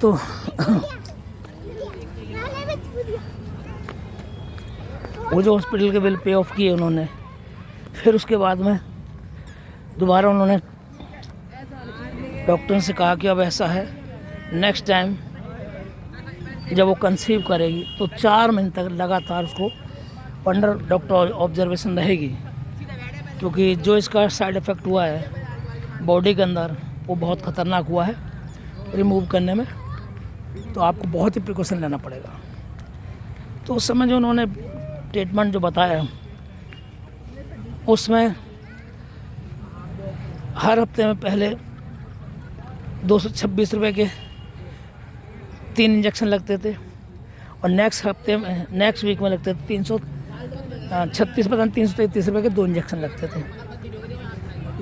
तो वो जो हॉस्पिटल के बिल पे ऑफ किए उन्होंने, फिर उसके बाद में दोबारा उन्होंने डॉक्टर से कहा कि अब ऐसा है, नेक्स्ट टाइम जब वो कंसीव करेगी तो 4 महीने तक लगातार उसको अंडर डॉक्टर ऑब्जर्वेशन रहेगी, क्योंकि जो इसका साइड इफ़ेक्ट हुआ है बॉडी के अंदर वो बहुत ख़तरनाक हुआ है रिमूव करने में, तो आपको बहुत ही प्रिकॉशन लेना पड़ेगा। तो उस समय जो उन्होंने ट्रीटमेंट जो बताया उसमें हर हफ्ते में पहले 226 रुपये के 3 इंजेक्शन लगते थे, और नेक्स्ट वीक में लगते थे 336 पता नहीं 333 रुपये के 2 इंजेक्शन लगते थे।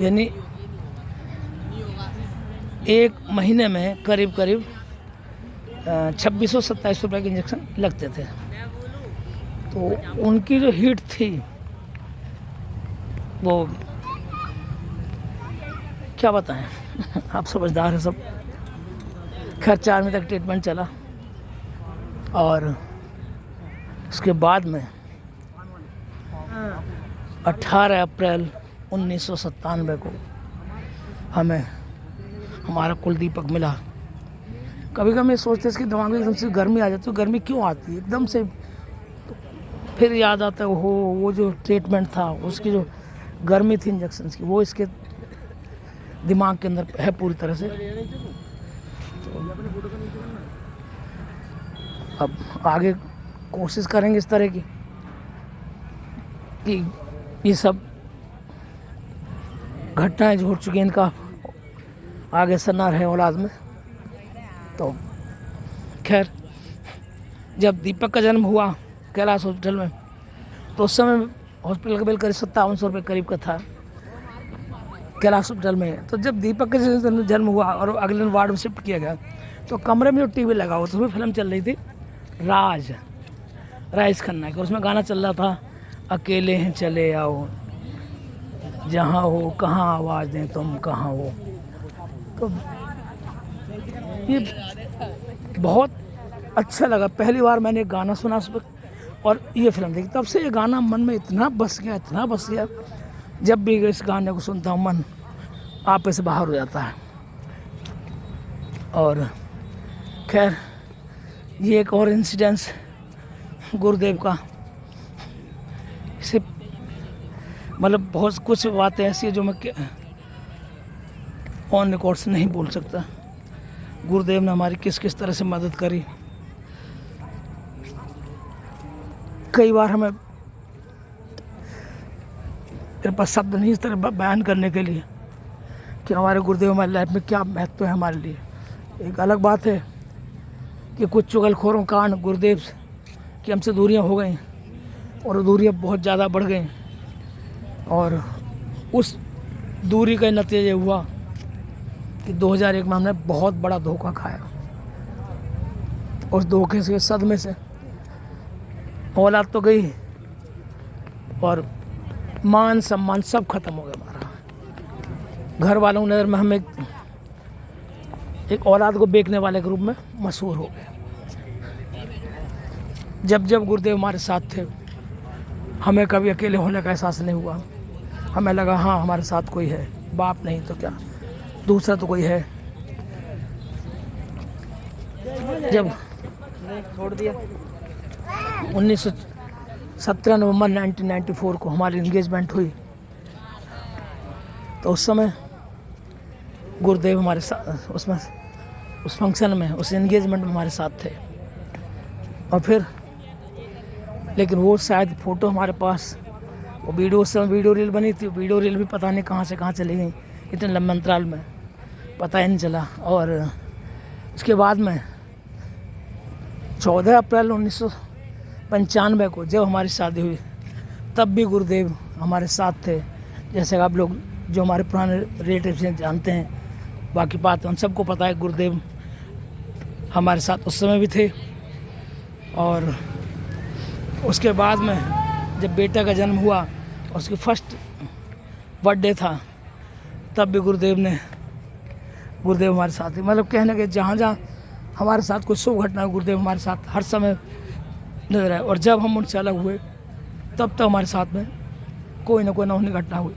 यानी एक महीने में करीब 2627 रुपये के इंजेक्शन लगते थे। तो उनकी जो हीट थी वो क्या बताएं आप समझदार हैं सब। खैर 4 महीने तक ट्रीटमेंट चला, और उसके बाद में 18 अप्रैल 1997 को हमें हमारा कुलदीपक मिला। कभी कभी सोचते हैं कि दिमाग में एकदम से गर्मी आ जाती है, गर्मी क्यों आती है एकदम से, तो फिर याद आता है वो जो ट्रीटमेंट था, उसकी जो गर्मी थी इंजेक्शन की, वो इसके दिमाग के अंदर है पूरी तरह से। अब आगे कोशिश करेंगे इस तरह की कि ये सब घटनाएं जो हो चुकी हैं इनका आगे असर ना रहे औलाद में। तो खैर जब दीपक का जन्म हुआ कैलाश हॉस्पिटल में, तो उस समय हॉस्पिटल का बिल करीब 5700 रुपये करीब का था कैलाश हॉस्पिटल में। तो जब दीपक का जन्म हुआ और अगले दिन वार्ड में शिफ्ट किया गया, तो कमरे में जो टीवी लगा हुआ था उसमें फिल्म चल रही थी राज खन्ना की, उसमें गाना चल रहा था अकेले हैं चले आओ, जहाँ हो कहाँ आवाज़ दें तुम कहाँ हो। तो ये बहुत अच्छा लगा, पहली बार मैंने गाना सुना उस पर और ये फिल्म देखी, तब से ये गाना मन में इतना बस गया। जब भी इस गाने को सुनता हूँ मन आपे से बाहर हो जाता है। और खैर ये एक और इंसिडेंस गुरुदेव का, सिर्फ मतलब बहुत कुछ बातें ऐसी है जो मैं ऑन रिकॉर्ड से नहीं बोल सकता। गुरुदेव ने हमारी किस किस तरह से मदद करी। कई बार हमें मेरे पास शब्द नहीं इस तरह बयान करने के लिए कि हमारे गुरुदेव हमारी लाइफ में क्या महत्व है हमारे लिए। एक अलग बात है कि कुछ चुगलखोरों का कारण गुरुदेव की हमसे दूरियां हो गई, और दूरियां बहुत ज़्यादा बढ़ गई, और उस दूरी का नतीजा ये हुआ कि 2001 में हमने बहुत बड़ा धोखा खाया। उस धोखे से, सदमे से औलाद तो गई और मान सम्मान सब खत्म हो गया हमारा। घर वालों की नज़र में हम एक औलाद को बेचने वाले के रूप में मशहूर हो गए। जब गुरुदेव हमारे साथ थे, हमें कभी अकेले होने का एहसास नहीं हुआ। हमें लगा हाँ हमारे साथ कोई है, बाप नहीं तो क्या दूसरा तो कोई है। जब छोड़ दिया 17 नवंबर 1994 को हमारी इंगेजमेंट हुई, तो उस समय गुरुदेव हमारे साथ उसमें उस फंक्शन में, उस इंगेजमेंट में हमारे साथ थे। और फिर लेकिन वो शायद फ़ोटो हमारे पास, वो वीडियो, उस समय वीडियो रील बनी थी, वीडियो रील भी पता नहीं कहाँ से कहाँ चली गई, इतने लंबे अंतराल में पता ही नहीं चला। और उसके बाद में 14 अप्रैल 1995 को जब हमारी शादी हुई, तब भी गुरुदेव हमारे साथ थे। जैसे आप लोग जो हमारे पुराने रिलेटिव्स हैं जानते हैं, बाकी बात उन सबको पता है, गुरुदेव हमारे साथ उस समय भी थे। और उसके बाद में जब बेटा का जन्म हुआ, उसकी फर्स्ट बर्थडे था, तब भी गुरुदेव हमारे साथ थे। मतलब कहने के जहाँ हमारे साथ कोई शुभ घटना, गुरुदेव हमारे साथ हर समय नजर आए। और जब हम उनसे अलग हुए तब तो हमारे साथ में कोई ना कोई ना होनी घटना हुई।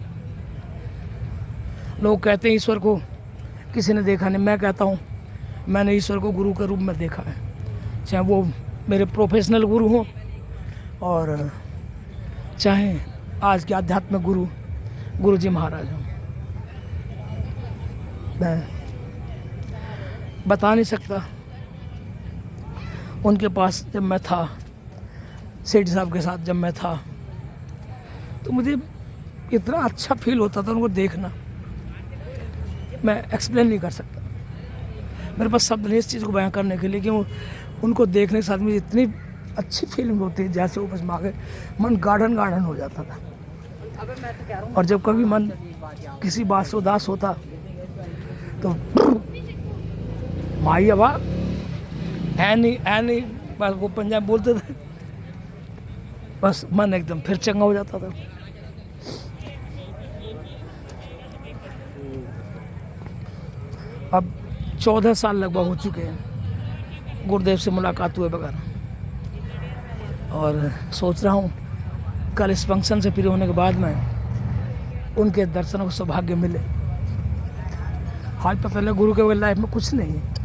लोग कहते हैं ईश्वर को किसी ने देखा नहीं, मैं कहता हूँ मैंने ईश्वर को गुरु के रूप में देखा है, चाहे वो मेरे प्रोफेशनल गुरु हों और चाहे आज के आध्यात्मिक गुरु जी महाराज हों। मैं बता नहीं सकता, उनके पास जब मैं था, सेठ साहब के साथ जब मैं था, तो मुझे इतना अच्छा फील होता था उनको देखना, मैं एक्सप्लेन नहीं कर सकता। मेरे पास शब्द नहीं इस चीज़ को बयां करने के लिए कि उनको देखने के साथ मुझे इतनी अच्छी फीलिंग होती है, जैसे वो बस मांगे मन गार्डन हो जाता था। और जब कभी मन किसी बात से उदास होता तो माई अबा है नहीं, बस वो पंजाब बोलते थे, बस मन एकदम फिर चंगा हो जाता था। अब 14 साल लगभग हो चुके हैं गुरुदेव से मुलाकात हुए बगैर, और सोच रहा हूँ कल इस फंक्शन से फ्री होने के बाद में उनके दर्शनों को सौभाग्य मिले। आज पता लगा गुरु के लाइफ में कुछ नहीं है।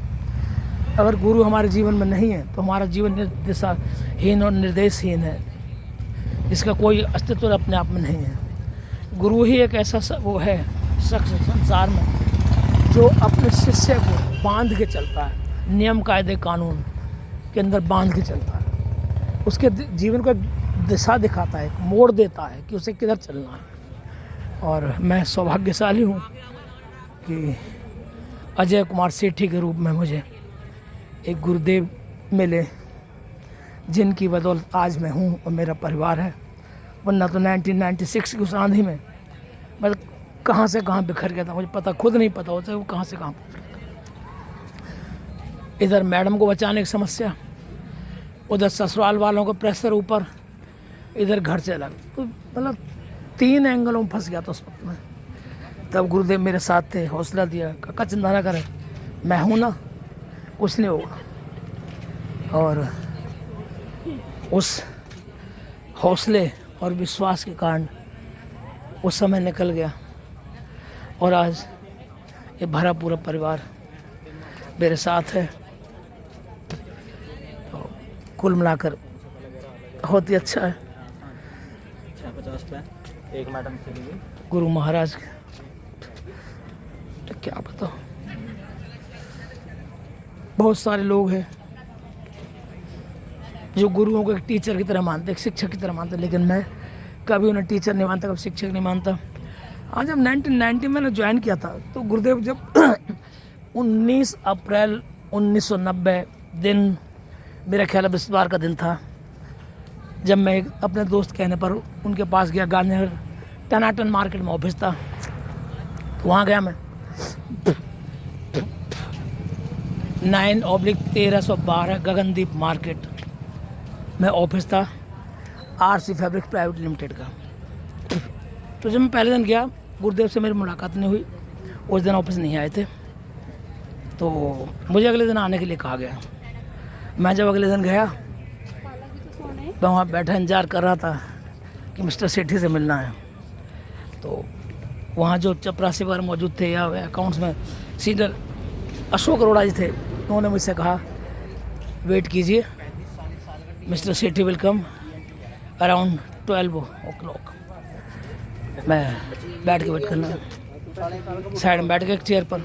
अगर गुरु हमारे जीवन में नहीं है तो हमारा जीवन दिशाहीन और निर्देशहीन है, इसका कोई अस्तित्व अपने आप में नहीं है। गुरु ही एक ऐसा वो है शख्स संसार में जो अपने शिष्य को बांध के चलता है, नियम कायदे कानून के अंदर बांध के चलता है, उसके जीवन को दिशा दिखाता है, मोड़ देता है कि उसे किधर चलना है। और मैं सौभाग्यशाली हूँ कि अजय कुमार सेठी के रूप में मुझे एक गुरुदेव मिले, जिनकी बदौलत आज मैं हूँ और मेरा परिवार है। वरना तो 1996 की उस आंधी में मैं कहाँ से कहाँ बिखर गया था, मुझे पता खुद नहीं पता होता वो कहाँ से कहाँ पहुँच गया था। इधर मैडम को बचाने की समस्या, उधर ससुराल वालों का प्रेशर ऊपर, इधर घर से अलग, तो मतलब 3 एंगलों में फंस गया था उस वक्त में। तब गुरुदेव मेरे साथ थे, हौसला दिया, काका चिंता ना करे, मैं हूँ ना, कुछ नहीं होगा। और उस हौसले और विश्वास के कारण उस समय निकल गया और आज ये भरा पूरा परिवार मेरे साथ है। तो कुल मिलाकर बहुत ही अच्छा है। 50 पे एक मैडम गुरु महाराज तो क्या बताओ, बहुत सारे लोग हैं जो गुरुओं को एक टीचर की तरह मानते, एक शिक्षक की तरह मानते, लेकिन मैं कभी उन्हें टीचर नहीं मानता, कभी शिक्षक नहीं मानता। आज जब 1990 मैंने ज्वाइन किया था तो गुरुदेव जब 19 अप्रैल 1990 दिन मेरा ख्याल है बृहस्पतिवार का दिन था, जब मैं अपने दोस्त कहने पर उनके पास गया, गांधीनगर टनाटन मार्केट में ऑफिस था, तो वहाँ गया मैं 9/1312 गगनदीप मार्केट में ऑफिस था RC फैब्रिक प्राइवेट लिमिटेड का। तो जब मैं पहले दिन गया, गुरुदेव से मेरी मुलाकात नहीं हुई, उस दिन ऑफिस नहीं आए थे, तो मुझे अगले दिन आने के लिए कहा गया। मैं जब अगले दिन गया, मैं वहाँ बैठा इंतजार कर रहा था कि मिस्टर सेठी से मिलना है। तो वहाँ जो चपरासी वगैरह मौजूद थे या अकाउंट्स में सीनियर अशोक अरोड़ा जी थे, उन्होंने मुझसे कहा वेट कीजिए, mister Sethi will come around 12 o'clock। मैं बैठ के वेट करना, साइड में बैठ के एक चेयर पर।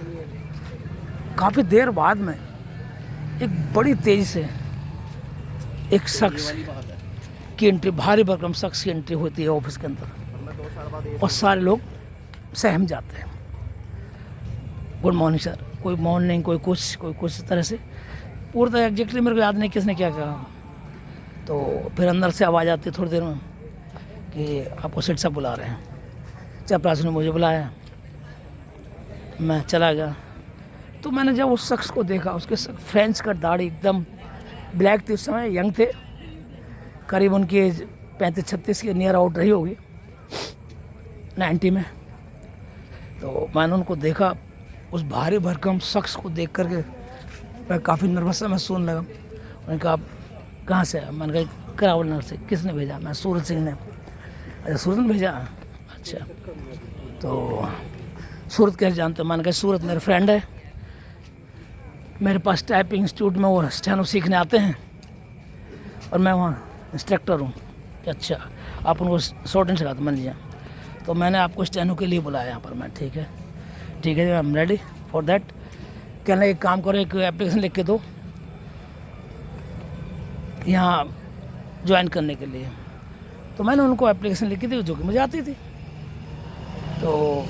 काफ़ी देर बाद में एक बड़ी तेज़ी से एक शख्स की एंट्री, भारी भरकम शख्स की एंट्री होती है ऑफिस के अंदर, और सारे लोग सहम जाते हैं। गुड मॉर्निंग सर, कोई मॉर्निंग, कोई कुछ इस तरह से, पूरी तरह एग्जैक्टली मेरे को याद नहीं किसने क्या कहा। तो फिर अंदर से आवाज़ आती है थोड़ी देर में कि आपको सेठ साहब बुला रहे हैं। चपरासी ने मुझे बुलाया, मैं चला गया। तो मैंने जब उस शख्स को देखा, उसके फ्रेंच का दाढ़ी एकदम ब्लैक थी, उस समय यंग थे, करीब उनकी एज 35-36 के नियर आउट रही होगी 90 में। तो मैंने उनको देखा, उस भारी भरकम शख्स को देख करके मैं काफ़ी नर्वस था, मैं सोने लगा। उन्होंने कहा आप कहाँ से आए? मैंने कहा करावल नगर से। किसने भेजा? मैं सूरज सिंह ने। अच्छा सूरज ने भेजा, अच्छा तो सूरत कैसे जानते हो? मैंने कहा सूरत मेरा फ्रेंड है, मेरे पास टाइपिंग इंस्टीट्यूट में वो स्टेनो सीखने आते हैं और मैं वहाँ इंस्ट्रक्टर हूँ। अच्छा आप उनको शॉर्ट सिखाते? मान लीजिए तो मैंने आपको स्टेनो के लिए बुलाया यहाँ पर। मैं ठीक है जी, I am ready for that. कहने एक काम करो, एक एप्लीकेशन लिख के दो यहाँ ज्वाइन करने के लिए। तो मैंने उनको एप्लीकेशन लिख के दी जो कि मुझे आती थी, तो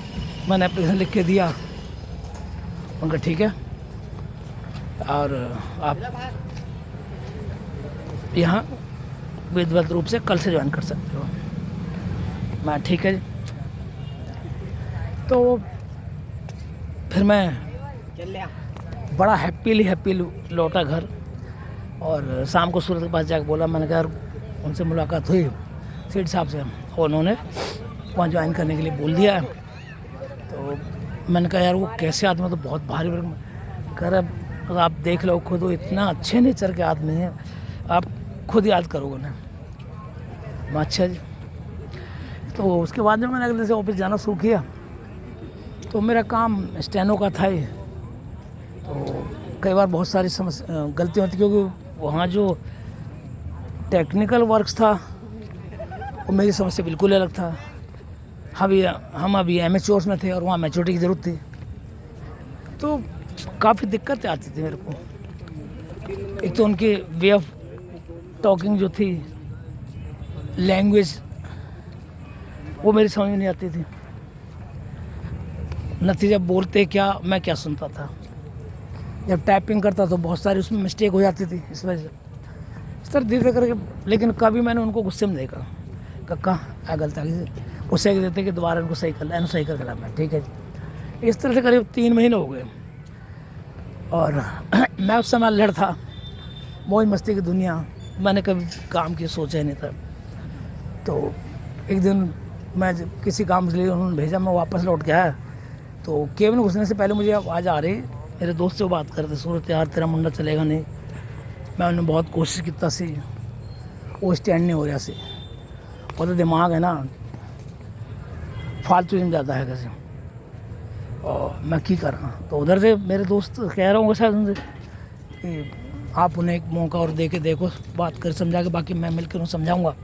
मैंने एप्लीकेशन लिख के दिया। उनका ठीक है और आप यहाँ विधिवत रूप से कल से ज्वाइन कर सकते हो। मैं ठीक है जी। तो फिर मैं बड़ा हैप्पी लौटा घर और शाम को सूरत के पास जाकर बोला, मैंने कहा उनसे मुलाकात हुई सेठ साहब से और उन्होंने वहाँ ज्वाइन करने के लिए बोल दिया है। तो मैंने कहा यार वो कैसे आदमी, तो बहुत भारी कह रहा आप देख लो खुद, वो इतना अच्छे नेचर के आदमी हैं, आप खुद याद करोगे ना। मैं अच्छा जी। तो उसके बाद में मैंने अगले से ऑफिस जाना शुरू किया। तो मेरा काम स्टेनो का था ही, तो कई बार बहुत सारी गलतियाँ होती, क्योंकि वहाँ जो टेक्निकल वर्क्स था वो मेरी समझ से बिल्कुल अलग था। हम अभी एमेच्योर्स में थे और वहाँ मैच्योरिटी की ज़रूरत थी, तो काफ़ी दिक्कतें आती थी मेरे को। एक तो उनकी वे ऑफ टॉकिंग जो थी, लैंग्वेज, वो मेरी समझ में नहीं आती थी। नतीजा बोलते क्या, मैं क्या सुनता था। जब टाइपिंग करता तो बहुत सारी उसमें मिस्टेक हो जाती थी, इस वजह से इस तरह धीरे करके। लेकिन कभी मैंने उनको गुस्से में देखा, कक्का आ गलता गुस्से के देते कि दोबारा इनको सही कर, सही कर मैं ठीक है जी। इस तरह से करीब 3 महीने हो गए और मैं उस समय लड़ था, मौज मस्ती की दुनिया, मैंने कभी काम की सोचा ही नहीं था। तो एक दिन मैं किसी काम के लिए उन्होंने भेजा, मैं वापस लौट के आया तो केबिन में घुसने से पहले मुझे आवाज़ आ रही, मेरे दोस्त से वो बात कर रहे थे, सूरत यार तेरा मुंडा चलेगा नहीं। मैं उन्हें बहुत कोशिश किया सी, वो स्टैंड नहीं हो रहा सी, और तो दिमाग है ना फालतू में ज़्यादा है कैसे, और मैं की कर रहा। तो उधर से मेरे दोस्त कह रहा हूँ शायद उनसे कि आप उन्हें एक मौका और दे के देखो, बात कर समझा के, बाकी मैं मिलकर उन्हें समझाऊँगा।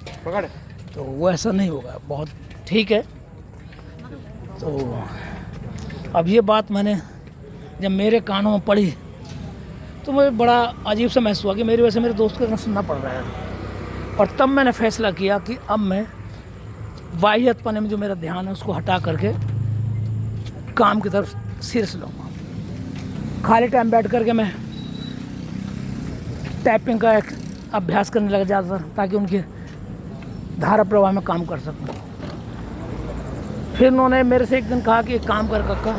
तो वो ऐसा नहीं होगा, बहुत ठीक है। तो अब ये बात मैंने जब मेरे कानों में पड़ी तो मुझे बड़ा अजीब सा महसूस हुआ कि मेरी वजह से मेरे दोस्त को इतना सुनना पड़ रहा है। और तब मैंने फैसला किया कि अब मैं वाहियतपने में जो मेरा ध्यान है उसको हटा करके काम की तरफ सिर से लूँगा। खाली टाइम बैठ करके मैं टाइपिंग का एक अभ्यास करने लग जाता ताकि उनके धारा प्रवाह में काम कर सकूँ। फिर उन्होंने मेरे से एक दिन कहा कि एक काम कर कक्का,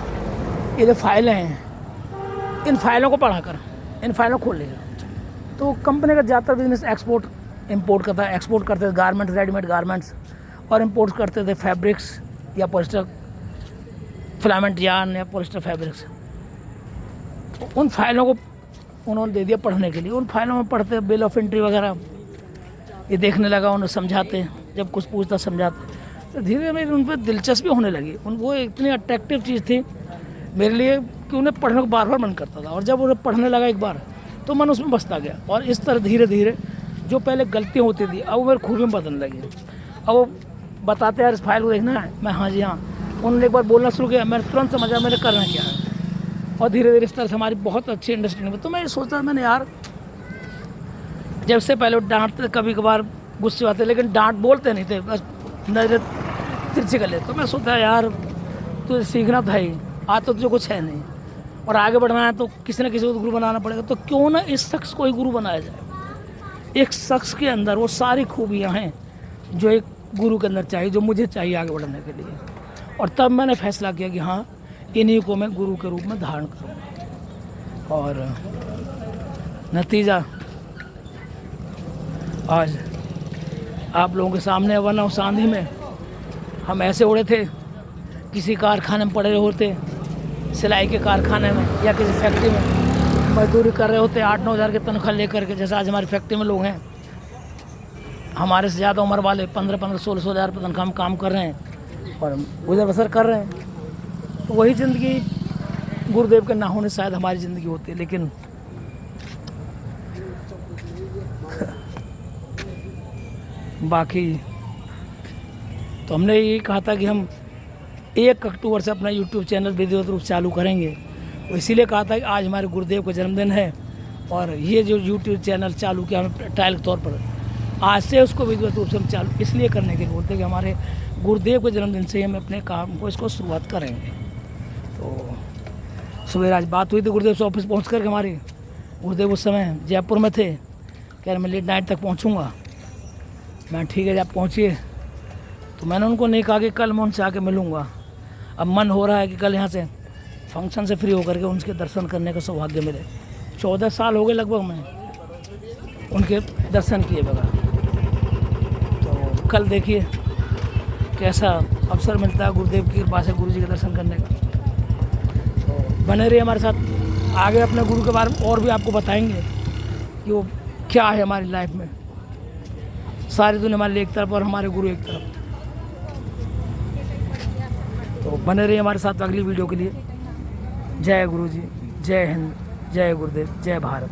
ये जो फाइलें हैं इन फाइलों को पढ़ा कर, इन फाइलों को खोल लेगा। तो कंपनी का ज़्यादातर बिजनेस एक्सपोर्ट इंपोर्ट का था। एक्सपोर्ट करते थे गारमेंट्स, रेडीमेड गारमेंट्स, और इंपोर्ट करते थे फैब्रिक्स या पॉलिस्टर फिलामेंट यार्न या पॉलिस्टर फैब्रिक्स। तो उन फाइलों को उन्होंने दे दिया पढ़ने के लिए। उन फाइलों में पढ़ते बिल ऑफ एंट्री वगैरह ये देखने लगा, उन्हें समझाते, जब कुछ पूछता समझाते। तो धीरे धीरे मेरी उन पर दिलचस्पी होने लगी। वो इतनी अट्रैक्टिव चीज़ थी मेरे लिए कि उन्हें पढ़ने को बार बार मन करता था। और जब उन्हें पढ़ने लगा एक बार तो मन उसमें बसता गया। और इस तरह धीरे धीरे जो पहले गलतियाँ होती थी अब वो मेरी खूबी में बदलने लगी। अब वो बताते यार इस फाइल को देखना है, मैं हाँ जी हाँ। उन्होंने एक बार बोलना शुरू किया, मैंने तुरंत समझा मैंने करना क्या है। और धीरे धीरे इस तरह से हमारी बहुत अच्छी अंडरस्टैंडिंग। तो मैं ये सोचता मैंने यार जब से पहले वो डांटते कभी कभार गुस्से आते, लेकिन डांट बोलते नहीं थे, बस नजर तिरछी कर लेते। तो मैं सोचता यार तुझे सीखना था ही, आज तो तुझे कुछ है नहीं और आगे बढ़ना है तो किसी न किसी को गुरु बनाना पड़ेगा। तो क्यों ना इस शख्स को ही गुरु बनाया जाए। एक शख्स के अंदर वो सारी खूबियाँ हैं जो एक गुरु के अंदर चाहिए, जो मुझे चाहिए आगे बढ़ने के लिए। और तब मैंने फैसला किया कि हाँ इन्हीं को मैं गुरु के रूप में धारण करूँगा। और नतीजा आज आप लोगों के सामने, वरना उस आंधी में हम ऐसे उड़े थे, किसी कारखाने में पड़े होते, सिलाई के कारखाने में या किसी फैक्ट्री में, मजदूरी कर रहे होते 8-9 हज़ार की तनख्वाह लेकर के, जैसे आज हमारी फैक्ट्री में लोग हैं हमारे से ज़्यादा उम्र वाले 15-16 हज़ार रुपये तनख्वाह में काम कर रहे हैं और गुजर बसर कर रहे हैं। तो वही ज़िंदगी गुरुदेव के ना होने शायद हमारी ज़िंदगी होती है। लेकिन बाकी तो हमने यही कहा था कि हम 1 अक्टूबर से अपना यूट्यूब चैनल विधिवत रूप से चालू करेंगे। तो इसीलिए कहा था कि आज हमारे गुरुदेव का जन्मदिन है और ये जो यूट्यूब चैनल चालू किया हमने ट्रायल के तौर पर, आज से उसको विधिवत रूप से हम चालू इसलिए करने के लिए बोलते हैं कि हमारे गुरुदेव के जन्मदिन से हम अपने काम को इसको शुरुआत करेंगे। तो सुबह आज बात हुई थी गुरुदेव से ऑफिस पहुँच करके हमारी, गुरुदेव उस समय जयपुर में थे, कह रहे मैं लेट नाइट तक पहुँचूँगा। मैं ठीक है, जब पहुँचिए तो मैंने उनको नहीं कहा कि कल मैं उनसे आके मिलूँगा। अब मन हो रहा है कि कल यहाँ से फंक्शन से फ्री होकर के उनके दर्शन करने का सौभाग्य मिले। 14 साल हो गए लगभग मैं उनके दर्शन किए बगैर। तो कल देखिए कैसा अवसर मिलता है गुरुदेव की कृपा से गुरु जी के दर्शन करने का। तो बने रहिए हमारे साथ, आगे अपने गुरु के बारे में और भी आपको बताएंगे कि वो क्या है हमारी लाइफ में। सारी दुनिया हमारे लिए एक तरफ और हमारे गुरु एक तरफ। तो बने रहिए हमारे साथ अगली वीडियो के लिए। जय गुरु जी, जय हिंद, जय गुरुदेव, जय भारत।